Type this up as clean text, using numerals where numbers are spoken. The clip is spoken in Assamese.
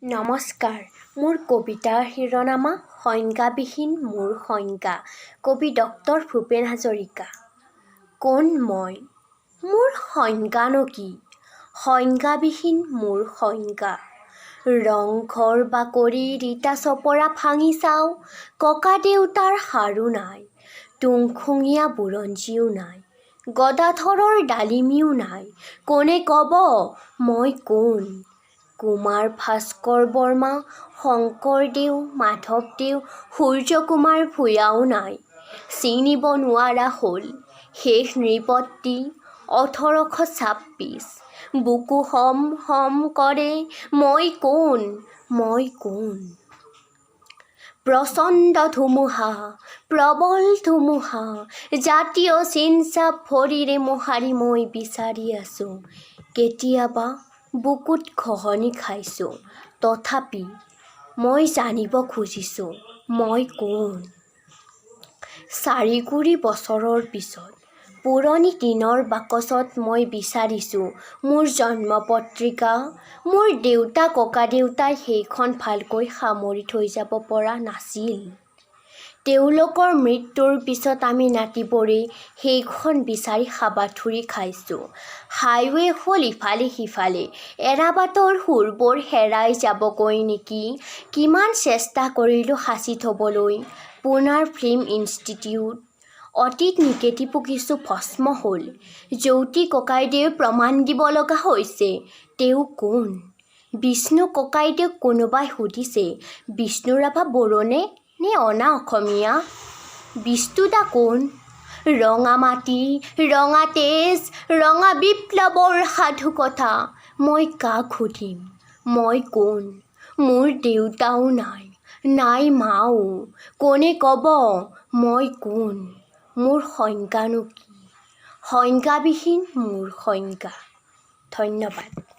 নমস্কাৰ, মোৰ কবিতাৰ শিৰোনামা সংজ্ঞাবিহীন মোৰ সংজ্ঞা। কবি ডক্টৰ ভূপেন হাজৰিকা। কোন মই? মোৰ সংজ্ঞানো কি? সংজ্ঞাবিহীন মোৰ সংজ্ঞা। ৰংঘৰ বাকৰি ৰীতা চপৰা ভাঙি চাওঁ, ককা দেউতাৰ সাৰো নাই, তুংখুঙীয়া বুৰঞ্জীও নাই, গদাধৰৰ ডালিমিও নাই। কোনে ক'ব মই কোন? কুমাৰ ভাস্কৰ বৰ্মা, শংকৰদেউ, মাধৱদেউ, সূৰ্যকুমাৰ ভূঞাও নাই। চিনিব নোৱাৰা হ'ল শেষ নৃপতি ১৮২৬। বুকু হম হম কৰে মই কোন, মই কোন? প্ৰচণ্ড ধুমুহা, প্ৰবল ধুমুহা, জাতীয় চিনচাপ ভৰিৰে মোহাৰি মই বিচাৰি আছোঁ। কেতিয়াবা বুকুত ঘহনি খাইছোঁ, তথাপি মই জানিব খুজিছোঁ মই কোন? ৪ বছৰৰ পিছত পুৰণি দিনৰ বাকচত মই বিচাৰিছোঁ মোৰ জন্ম পত্ৰিকা। মোৰ দেউতা ককাদেউতাই সেইখন ভালকৈ সামৰি থৈ যাব পৰা নাছিল। তেওঁলোকৰ মৃত্যুৰ পিছত আমি নাতিবোৰে সেইখন বিচাৰি হাবাথুৰি খাইছোঁ। হাইৱে হ'ল ইফালে সিফালে, এৰাবাটৰ সুৰবোৰ হেৰাই যাবগৈ নেকি। কিমান চেষ্টা কৰিলোঁ সাঁচি থ'বলৈ। পুনাৰ ফিল্ম ইনষ্টিটিউট। অতীত নিগেটিভো কিছু ভস্ম হ'ল। জ্যোতি ককাইদেৱে প্ৰমাণ দিব লগা হৈছে তেওঁ কোন? বিষ্ণু ককাইদেউক কোনোবাই সুধিছে বিষ্ণু ৰাভা বড়োনে নে অনা অসমীয়া? বিষ্ণুদা কোন? ৰঙা মাটি, ৰঙা তেজ, ৰঙা বিপ্লৱৰ সাধুকথা মই কাক সুধিম মই কোন? মোৰ দেউতাও নাই, নাই মাও। কোনে ক'ব মই কোন? মোৰ সংজ্ঞানো কি? সংজ্ঞাবিহীন মোৰ সংজ্ঞা। ধন্যবাদ।